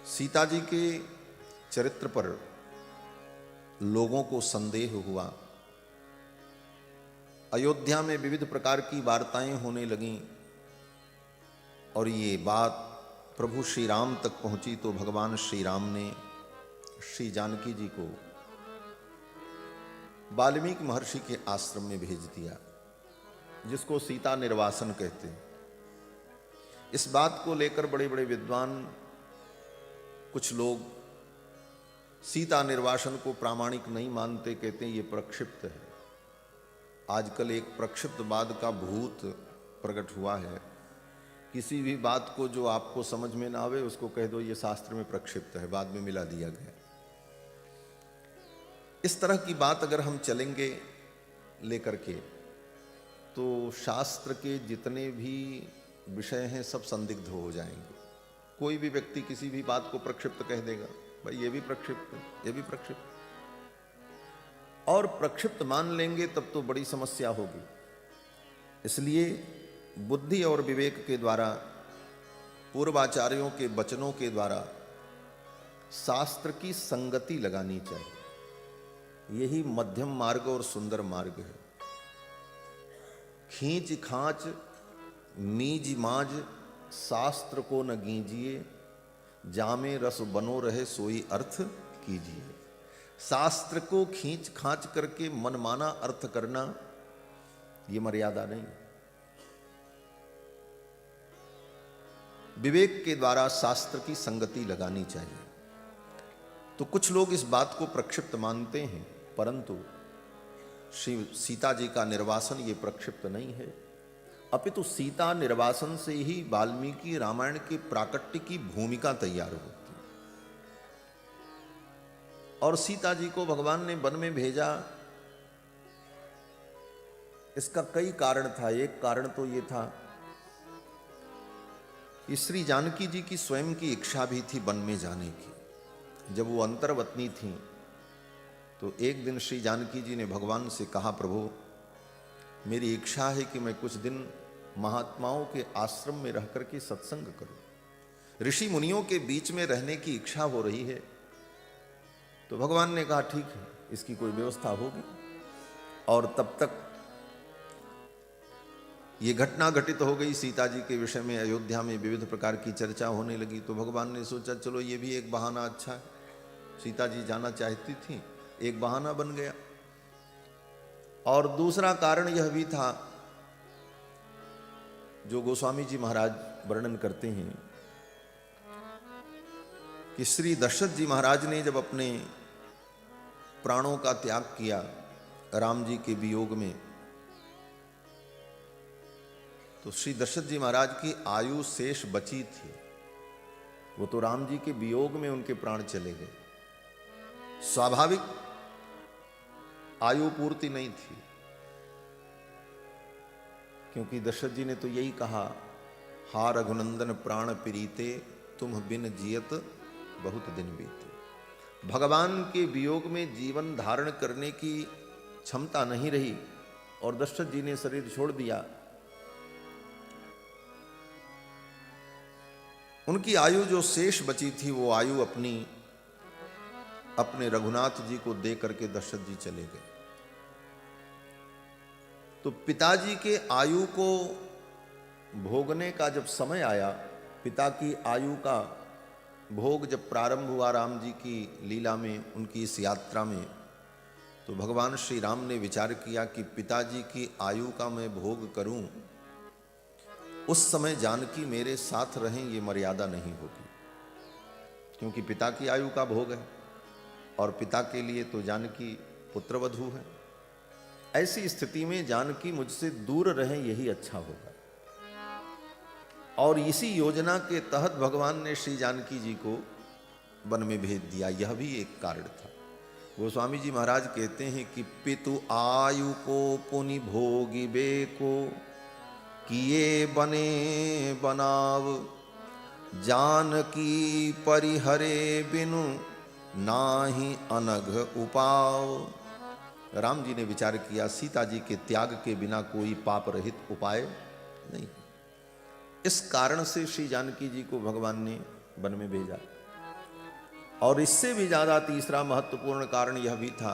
सीता जी के चरित्र पर लोगों को संदेह हुआ। अयोध्या में विविध प्रकार की वार्ताएं होने लगीं और ये बात प्रभु श्री राम तक पहुंची तो भगवान श्री राम ने श्री जानकी जी को वाल्मीकि महर्षि के आश्रम में भेज दिया, जिसको सीता निर्वासन कहते हैं। इस बात को लेकर बड़े बड़े विद्वान, कुछ लोग सीता निर्वासन को प्रामाणिक नहीं मानते, कहते हैं ये प्रक्षिप्त है। आजकल एक प्रक्षिप्तवाद का भूत प्रकट हुआ है। किसी भी बात को जो आपको समझ में ना आवे उसको कह दो ये शास्त्र में प्रक्षिप्त है, बाद में मिला दिया गया। इस तरह की बात अगर हम चलेंगे लेकर के तो शास्त्र के जितने भी विषय हैं सब संदिग्ध हो जाएंगे। कोई भी व्यक्ति किसी भी बात को प्रक्षिप्त कह देगा, भाई ये भी प्रक्षिप्त है, ये भी प्रक्षिप्त, और प्रक्षिप्त मान लेंगे तब तो बड़ी समस्या होगी। इसलिए बुद्धि और विवेक के द्वारा, पूर्वाचार्यों के वचनों के द्वारा शास्त्र की संगति लगानी चाहिए। यही मध्यम मार्ग और सुंदर मार्ग है। खींच खांच नीज माज शास्त्र को न गीजिए, जामे रस बनो रहे सोई अर्थ कीजिए। शास्त्र को खींच खांच करके मनमाना अर्थ करना ये मर्यादा नहीं। विवेक के द्वारा शास्त्र की संगति लगानी चाहिए। तो कुछ लोग इस बात को प्रक्षिप्त मानते हैं, परंतु श्री सीता जी का निर्वासन ये प्रक्षिप्त नहीं है, अपितु सीता निर्वासन से ही वाल्मीकि रामायण के प्राकट्य की भूमिका तैयार होती है। और सीता जी को भगवान ने वन में भेजा, इसका कई कारण था। एक कारण तो ये था कि श्री जानकी जी की स्वयं की इच्छा भी थी वन में जाने की। जब वो अंतर्वतनी थी तो एक दिन श्री जानकी जी ने भगवान से कहा, प्रभु मेरी इच्छा है कि मैं कुछ दिन महात्माओं के आश्रम में रह करके सत्संग करूं। ऋषि मुनियों के बीच में रहने की इच्छा हो रही है। तो भगवान ने कहा ठीक है, इसकी कोई व्यवस्था होगी। और तब तक ये घटना घटित हो गई। सीता जी के विषय में अयोध्या में विविध प्रकार की चर्चा होने लगी। तो भगवान ने सोचा चलो ये भी एक बहाना अच्छा है। सीता जी जाना चाहती थी, एक बहाना बन गया। और दूसरा कारण यह भी था जो गोस्वामी जी महाराज वर्णन करते हैं कि श्री दशरथ जी महाराज ने जब अपने प्राणों का त्याग किया राम जी के वियोग में, तो श्री दशरथ जी महाराज की आयु शेष बची थी। वो तो राम जी के वियोग में उनके प्राण चले गए। स्वाभाविक आयु पूर्ति नहीं थी, क्योंकि दशरथ जी ने तो यही कहा, हा रघुनंदन प्राण प्रीते तुम बिन जियत बहुत दिन बीते। भगवान के वियोग में जीवन धारण करने की क्षमता नहीं रही और दशरथ जी ने शरीर छोड़ दिया। उनकी आयु जो शेष बची थी वो आयु अपने रघुनाथ जी को दे करके दशरथ जी चले गए। तो पिताजी के आयु को भोगने का जब समय आया, पिता की आयु का भोग जब प्रारंभ हुआ राम जी की लीला में, उनकी इस यात्रा में, तो भगवान श्री राम ने विचार किया कि पिताजी की आयु का मैं भोग करूं, उस समय जानकी मेरे साथ रहें ये मर्यादा नहीं होगी। क्योंकि पिता की आयु का भोग है और पिता के लिए तो जानकी पुत्रवधू है। ऐसी स्थिति में जानकी मुझसे दूर रहें यही अच्छा होगा। और इसी योजना के तहत भगवान ने श्री जानकी जी को वन में भेज दिया। यह भी एक कारण था। गोस्वामी जी महाराज कहते हैं कि पितु आयु को पुनि भोगी बेको, किए बने बनाव, जानकी परिहरे बिनु नाही अनघ उपाव। राम जी ने विचार किया सीता जी के त्याग के बिना कोई पाप रहित उपाय नहीं। इस कारण से श्री जानकी जी को भगवान ने वन में भेजा। और इससे भी ज्यादा तीसरा महत्वपूर्ण कारण यह भी था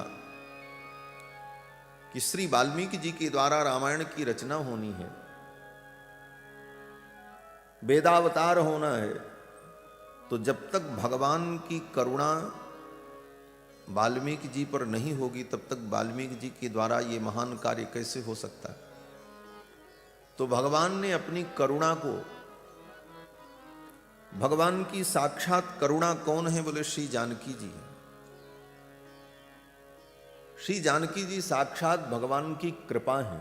कि श्री वाल्मीकि जी के द्वारा रामायण की रचना होनी है, वेदावतार होना है, तो जब तक भगवान की करुणा वाल्मीकि जी पर नहीं होगी तब तक वाल्मीकि जी के द्वारा ये महान कार्य कैसे हो सकता है। तो भगवान ने अपनी करुणा को, भगवान की साक्षात करुणा कौन है बोले श्री जानकी जी। श्री जानकी जी साक्षात भगवान की कृपा है।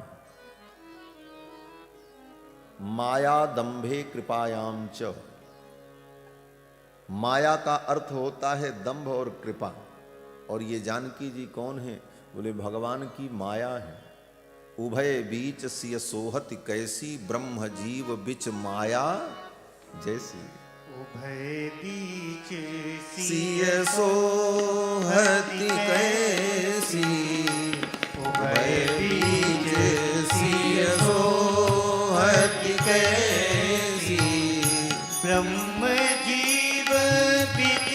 माया दंभे कृपायाम च, माया का अर्थ होता है दंभ और कृपा, और ये जानकी जी कौन है बोले भगवान की माया है। उभय बीच सिय सोहत कैसी, ब्रह्म जीव बिच माया जैसी। उभय बीच सिय सोहत कैसी, उभय बीच सिय सोहत कैसी, ब्रह्म जीव बिच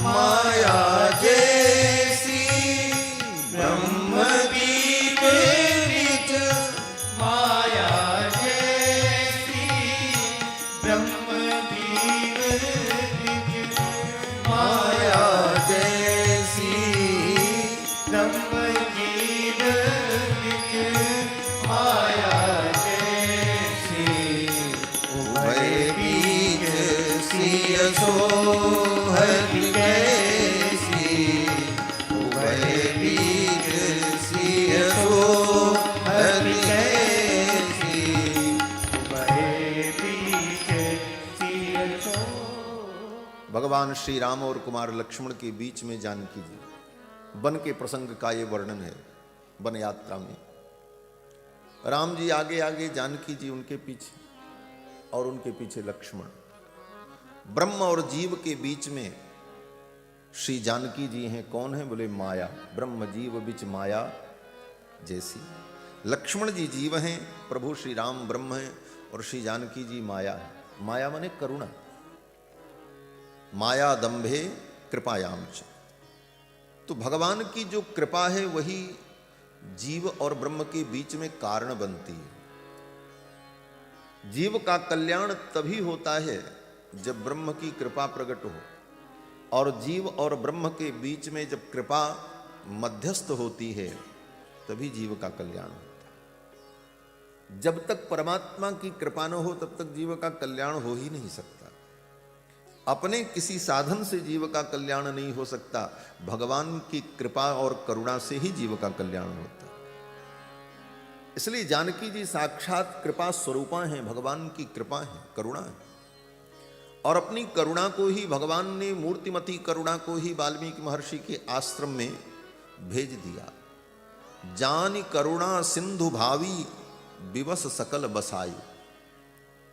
माया जैसी, ब्रह्म जीव बिच माया जैसी, ब्रह्म जीव बिच माया जैसी, ब्रह्म जीव बिच माया जैसी। उभय बीच सिय सोहत कैसी, उभय बीच सिय सोहत कैसी। उभय बीच सिय सो। भगवान श्री राम और कुमार लक्ष्मण के बीच में जानकी जी, वन के प्रसंग का ये वर्णन है। वन यात्रा में राम जी आगे आगे, जानकी जी उनके पीछे, और उनके पीछे लक्ष्मण। ब्रह्म और जीव के बीच में श्री जानकी जी हैं। कौन है बोले माया, ब्रह्म जीव बिच माया जैसी। लक्ष्मण जी जीव हैं, प्रभु श्री राम ब्रह्म हैं, और श्री जानकी जी माया है। माया माने करुणा। माया दंभे कृपायाम च, तो भगवान की जो कृपा है वही जीव और ब्रह्म के बीच में कारण बनती है। जीव का कल्याण तभी होता है जब ब्रह्म की कृपा प्रकट हो, और जीव और ब्रह्म के बीच में जब कृपा मध्यस्थ होती है तभी जीव का कल्याण होता है। जब तक परमात्मा की कृपा न हो तब तक जीव का कल्याण हो ही नहीं सकता। अपने किसी साधन से जीव का कल्याण नहीं हो सकता, भगवान की कृपा और करुणा से ही जीव का कल्याण होता है। इसलिए जानकी जी साक्षात कृपा स्वरूपा हैं, भगवान की कृपा है, करुणा है। और अपनी करुणा को ही भगवान ने, मूर्तिमती करुणा को ही वाल्मीकि महर्षि के आश्रम में भेज दिया। जान करुणा सिंधु भावी, विवश सकल बसाई।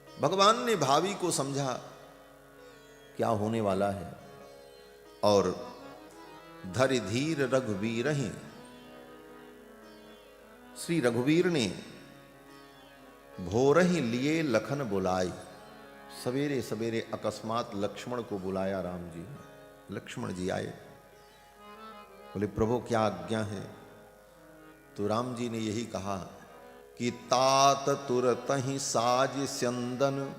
भगवान ने भावी को समझा क्या होने वाला है, और धरि धीर रघुवीर हैं, श्री रघुवीर ने भोर ही लिए लखन बुलाई। सवेरे सवेरे अकस्मात लक्ष्मण को बुलाया राम जी ने। लक्ष्मण जी आए, बोले प्रभु क्या आज्ञा है। तो राम जी ने यही कहा कि तात तुरत ही साज स्यंदन,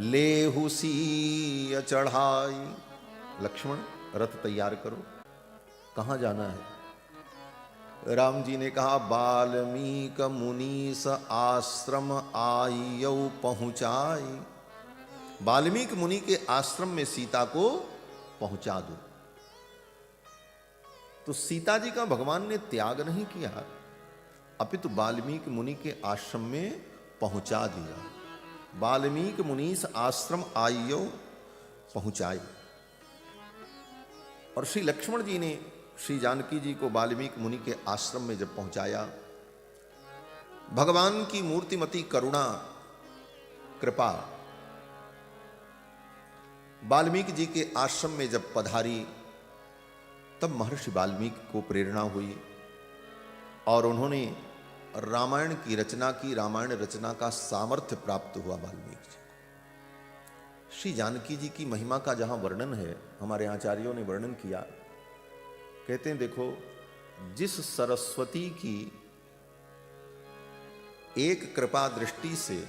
लेहु सीय चढ़ाई। लक्ष्मण रथ तैयार करो, कहां जाना है। राम जी ने कहा बाल्मीक मुनीस आश्रम आयौ पहुंचाई। वाल्मीकि मुनि के आश्रम में सीता को पहुंचा दो। तो सीता जी का भगवान ने त्याग नहीं किया, अपितु वाल्मीकि मुनि के आश्रम में पहुंचा दिया। वाल्मीकि मुनीस आश्रम आयौ पहुंचाई। और श्री लक्ष्मण जी ने श्री जानकी जी को वाल्मीकि मुनि के आश्रम में जब पहुंचाया, भगवान की मूर्तिमती करुणा कृपा वाल्मीकि जी के आश्रम में जब पधारी, तब महर्षि वाल्मीकि को प्रेरणा हुई और उन्होंने रामायण की रचना की। रामायण रचना का सामर्थ्य प्राप्त हुआ वाल्मीकि जी। श्री जानकी जी की महिमा का जहां वर्णन है, हमारे आचार्यों ने वर्णन किया, कहते हैं देखो, जिस सरस्वती की एक कृपा दृष्टि से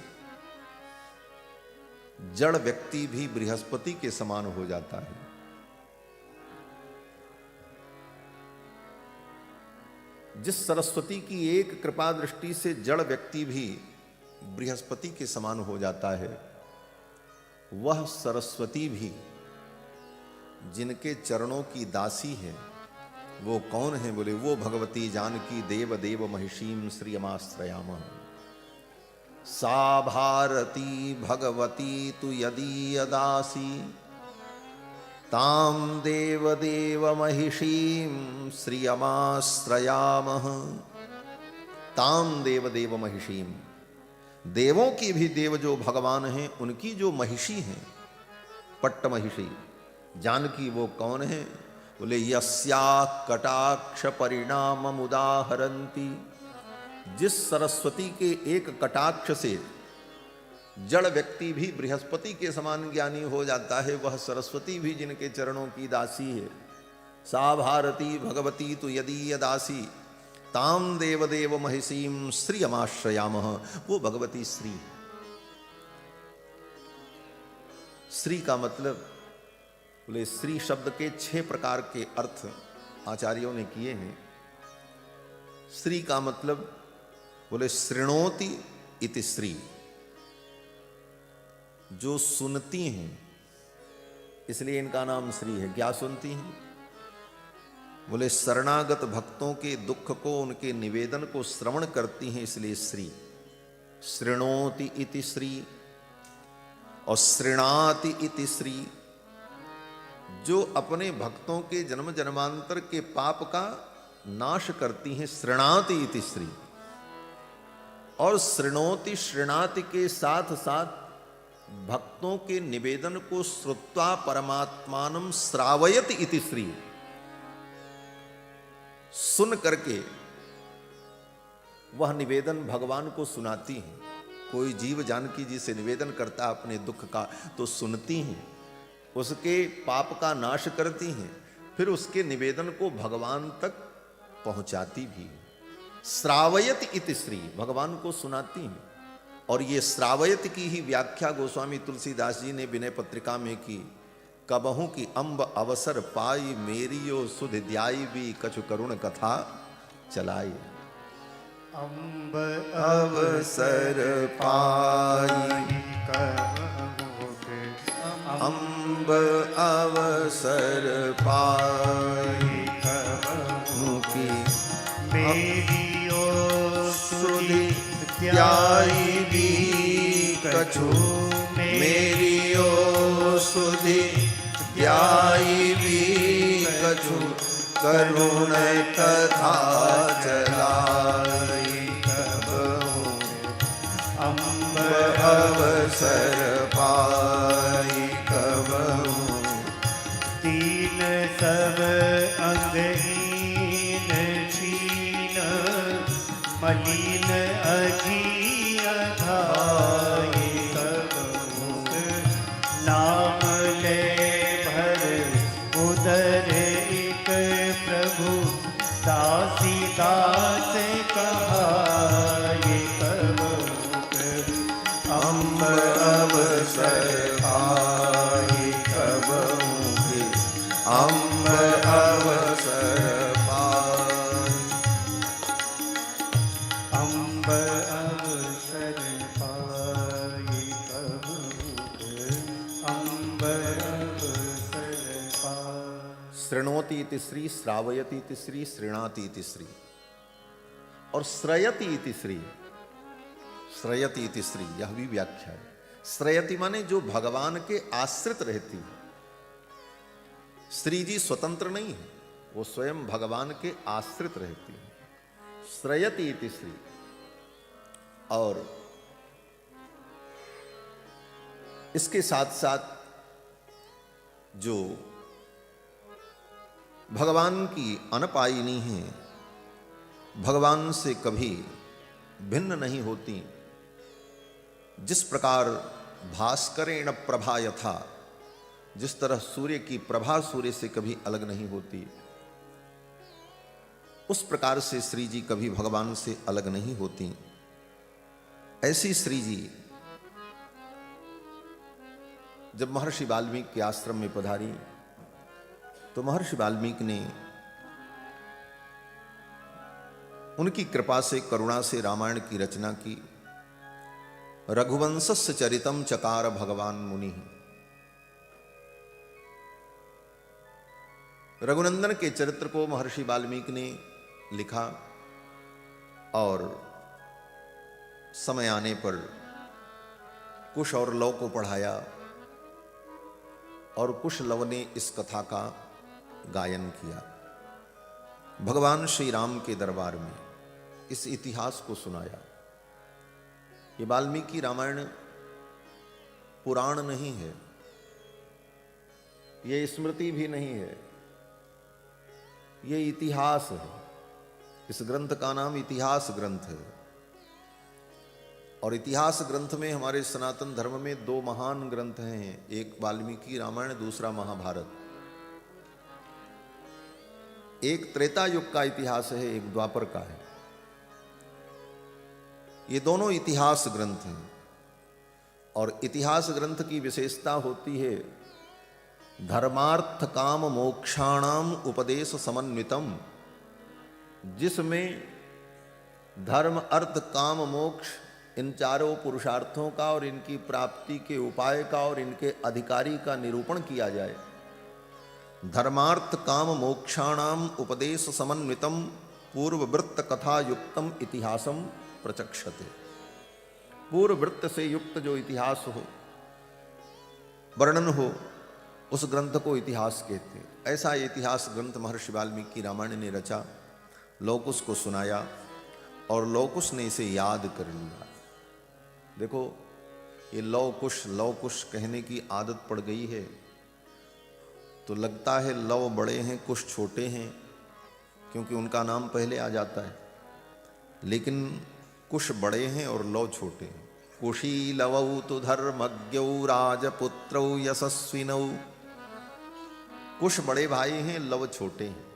जड़ व्यक्ति भी बृहस्पति के समान हो जाता है, जिस सरस्वती की एक कृपा दृष्टि से जड़ व्यक्ति भी बृहस्पति के समान हो जाता है, वह सरस्वती भी जिनके चरणों की दासी है, वो कौन है? बोले वो भगवती जानकी देव देव महिषीम श्रियमाश्रयामः। सा भारती भगवती तु यदीयदासी ताम देव देव महिषीम श्रियमाश्रयामः। ताम देव देव महिषीम, देवों की भी देव जो भगवान हैं, उनकी जो महिषी हैं, पट्ट महिषी जानकी, वो कौन है? बोले यस्या कटाक्ष परिणामम उदाहरन्ति। जिस सरस्वती के एक कटाक्ष से जड़ व्यक्ति भी बृहस्पति के समान ज्ञानी हो जाता है, वह सरस्वती भी जिनके चरणों की दासी है। सा भारती भगवती तु यदीय दासी ताम देव देव महिषीम श्रियमाश्रयामः। वो भगवती श्री। श्री का मतलब, बोले श्री शब्द के 6 प्रकार के अर्थ आचार्यों ने किए हैं। श्री का मतलब, बोले शृणोति इति श्री, जो सुनती हैं, इसलिए इनका नाम श्री है। क्या सुनती हैं? बोले शरणागत भक्तों के दुख को, उनके निवेदन को श्रवण करती हैं, इसलिए श्री। शृणोति इति श्री और शृणाति इति श्री, जो अपने भक्तों के जन्म जन्मांतर के पाप का नाश करती हैं, शृणाति इति श्री। और शृणोति शृणाति के साथ साथ भक्तों के निवेदन को श्रुत्वा परमात्मानं श्रावयति इति श्री, सुन करके वह निवेदन भगवान को सुनाती हैं। कोई जीव जानकी जी से निवेदन करता है अपने दुख का, तो सुनती हैं, उसके पाप का नाश करती हैं, फिर उसके निवेदन को भगवान तक पहुंचाती भी है। श्रावयति इति श्री, भगवान को सुनाती हैं। और ये श्रावयति की ही व्याख्या गोस्वामी तुलसीदास जी ने विनय पत्रिका में की। कबहू की अम्ब अवसर पाई, मेरियो सुध ध्याई भी कछु करुण कथा चलाई। अम्ब अवसर पाई, अम्ब अवसर पाई, कबहू की मेरियो सुधि ध्याई भी कछु, मेरियो सुधि ध्याई भी कछु करुण कथा चलाई। कबहू अम्ब अवसर पाई, कबहू दीन सब अंगहीन छीन, मलिन अघी अघाई। कबहू नाम ले भर उदर एक प्रभु, दासी दास कहाई। कबहू अम्ब अवसर पाई, कबहू की अम्ब अवसर पाई। अम्ब अवसर पाई, कबहू अम्ब अवसर पाई। शृणोति इति श्री, श्रावयति इति श्री, शृणाति इति श्री और श्रयति इति श्री। श्रयति इति श्री, यह भी व्याख्या है। श्रयति माने जो भगवान के आश्रित रहती है। श्री जी स्वतंत्र नहीं है, वो स्वयं भगवान के आश्रित रहती है। श्रयति इति श्री। और इसके साथ साथ जो भगवान की अनपायिनी है, भगवान से कभी भिन्न नहीं होती, जिस प्रकार भास्करेण प्रभा यथा, जिस तरह सूर्य की प्रभा सूर्य से कभी अलग नहीं होती, उस प्रकार से श्री जी कभी भगवान से अलग नहीं होती। ऐसी श्री जी जब महर्षि वाल्मीकि के आश्रम में पधारी तो महर्षि वाल्मीकि ने उनकी कृपा से, करुणा से रामायण की रचना की। रघुवंशस्य चरितम चकार भगवान मुनि। रघुनंदन के चरित्र को महर्षि वाल्मीकि ने लिखा और समय आने पर कुश और लव को पढ़ाया और कुश लव ने इस कथा का गायन किया। भगवान श्री राम के दरबार में इस इतिहास को सुनाया। ये वाल्मीकि रामायण पुराण नहीं है, ये स्मृति भी नहीं है, ये इतिहास है। इस ग्रंथ का नाम इतिहास ग्रंथ है। और इतिहास ग्रंथ में हमारे सनातन धर्म में दो महान ग्रंथ हैं, एक वाल्मीकि रामायण, दूसरा महाभारत। एक त्रेता युग का इतिहास है, एक द्वापर का है। ये दोनों इतिहास ग्रंथ हैं। और इतिहास ग्रंथ की विशेषता होती है धर्मार्थ काम मोक्षाणाम उपदेश समन्वितम, जिसमें धर्म अर्थ काम मोक्ष इन चारों पुरुषार्थों का और इनकी प्राप्ति के उपाय का और इनके अधिकारी का निरूपण किया जाए। धर्मार्थ काम मोक्षाणाम उपदेश समन्वितम पूर्ववृत्त कथा युक्तम इतिहासम प्रचक्षते। पूर्ववृत्त से युक्त जो इतिहास हो, वर्णन हो, उस ग्रंथ को इतिहास कहते हैं। ऐसा इतिहास ग्रंथ महर्षि वाल्मीकि रामायण ने रचा, लौकुश को सुनाया और लौकुश ने इसे याद कर लिया। देखो, ये लौकुश कहने की आदत पड़ गई है तो लगता है लव बड़े हैं कुश छोटे हैं, क्योंकि उनका नाम पहले आ जाता है। लेकिन कुश बड़े हैं और लव छोटे हैं। कुशी लवौ तु धर्मज्ञौ राजपुत्रौ यशस्विनौ। कुश बड़े भाई हैं, लव छोटे हैं।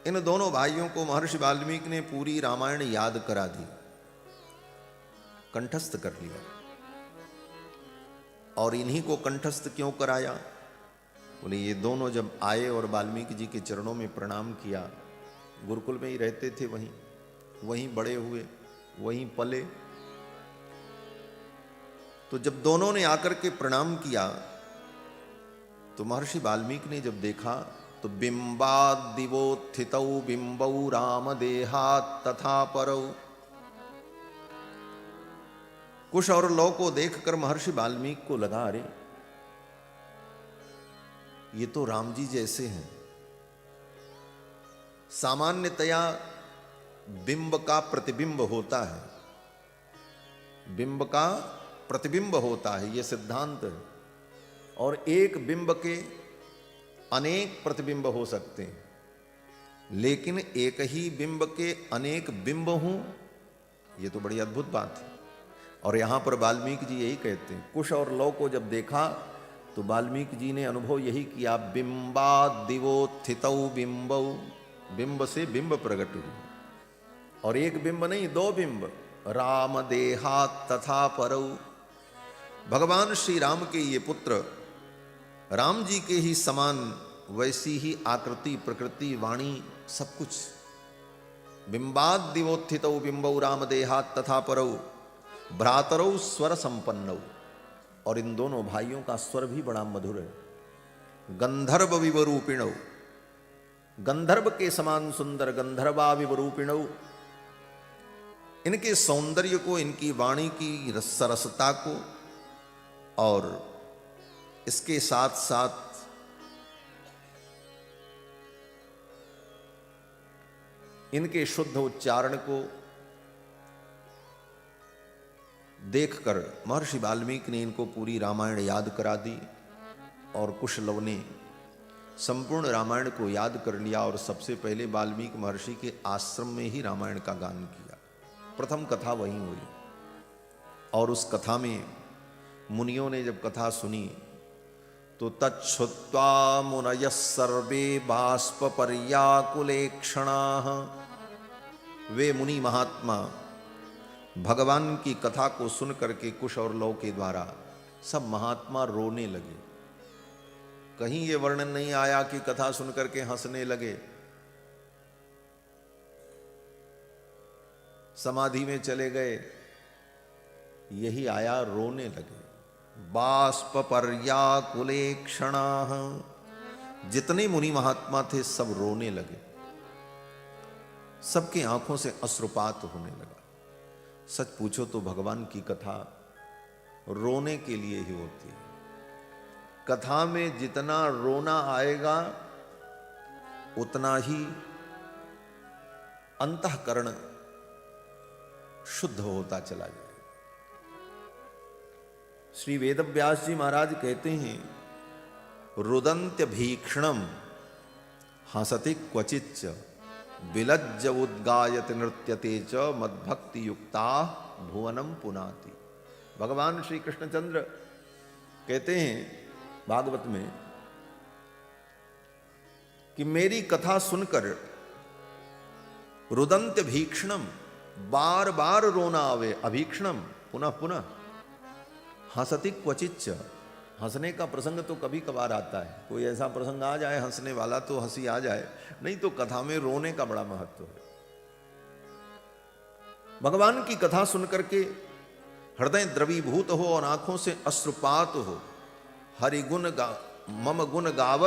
इन दोनों भाइयों को महर्षि वाल्मीकि ने पूरी रामायण याद करा दी, कंठस्थ कर लिया। और इन्हीं को कंठस्थ क्यों कराया? बोले ये दोनों जब आए और वाल्मीकि जी के चरणों में प्रणाम किया, गुरुकुल में ही रहते थे, वहीं बड़े हुए, वहीं पले, तो जब दोनों ने आकर के प्रणाम किया तो महर्षि वाल्मीकि ने जब देखा तो बिंबाद दिवोत्थितौ बिंबौ राम देहात तथा परौ। कुश और लौ को देखकर महर्षि वाल्मीकि को लगा, अरे ये तो राम जी जैसे हैं। सामान्यतया बिंब का प्रतिबिंब होता है, बिंब का प्रतिबिंब होता है, यह सिद्धांत है। और एक बिंब के अनेक प्रतिबिंब हो सकते हैं, लेकिन एक ही बिंब के अनेक बिंब हों, यह तो बड़ी अद्भुत बात है। और यहां पर वाल्मीकि जी यही कहते हैं। कुश और लौ को जब देखा तो वाल्मीकि जी ने अनुभव यही किया, बिंबाद दिवोत्थितौ बिंबौ। बिंब से बिंब प्रकट हुए, और एक बिंब नहीं, दो बिंब। राम देहात तथा परौ। भगवान श्री राम के ये पुत्र राम जी के ही समान, वैसी ही आकृति, प्रकृति, वाणी, सब कुछ। बिंबाद दिवोत्थितौ बिंबौ राम देहात तथा परौ भ्रातरौ स्वर संपन्नौ। और इन दोनों भाइयों का स्वर भी बड़ा मधुर है। गंधर्व विवरूपिणौ, गंधर्व के समान सुंदर, गंधर्वा विवरूपिणौ। इनके सौंदर्य को, इनकी वाणी की सरसता को, और इसके साथ साथ इनके शुद्ध उच्चारण को देखकर महर्षि वाल्मीकि ने इनको पूरी रामायण याद करा दी। और कुशलव ने संपूर्ण रामायण को याद कर लिया और सबसे पहले वाल्मीकि महर्षि के आश्रम में ही रामायण का गान किया। प्रथम कथा वहीं हुई और उस कथा में मुनियों ने जब कथा सुनी तो तच्छ्रुत्वा मुनयः सर्वे बाष्प पर्याकुलेक्षणाः, वे मुनि महात्मा भगवान की कथा को सुन करके कुश और लव के द्वारा सब महात्मा रोने लगे। कहीं ये वर्णन नहीं आया कि कथा सुन करके हंसने लगे, समाधि में चले गए, यही आया रोने लगे। बाष्प पर्याकुलेक्षणाः, जितने मुनि महात्मा थे सब रोने लगे, सबकी आंखों से अश्रुपात होने लगा। सच पूछो तो भगवान की कथा रोने के लिए ही होती है। कथा में जितना रोना आएगा उतना ही अंतःकरण शुद्ध होता चला जाएगा। श्री वेदव्यास जी महाराज कहते हैं, रुदंत्य भीक्षणम हसति क्वचिच्च विलज्ज उद्गायत नृत्यते च मद्भक्ति युक्ता भुवनम पुनाति। भगवान श्री कृष्णचंद्र कहते हैं भागवत में कि मेरी कथा सुनकर रुदंत्य भीक्षणम, बार बार रोना आवे, अभीक्षणम पुनः पुनः, हंसति क्वचिच्च, हंसने का प्रसंग तो कभी कभार आता है, कोई ऐसा प्रसंग आ जाए हंसने वाला तो हंसी आ जाए, नहीं तो कथा में रोने का बड़ा महत्व है। भगवान की कथा सुनकर के हृदय द्रवीभूत हो और आंखों से अश्रुपात हो, हरि गुण मम गुण गावत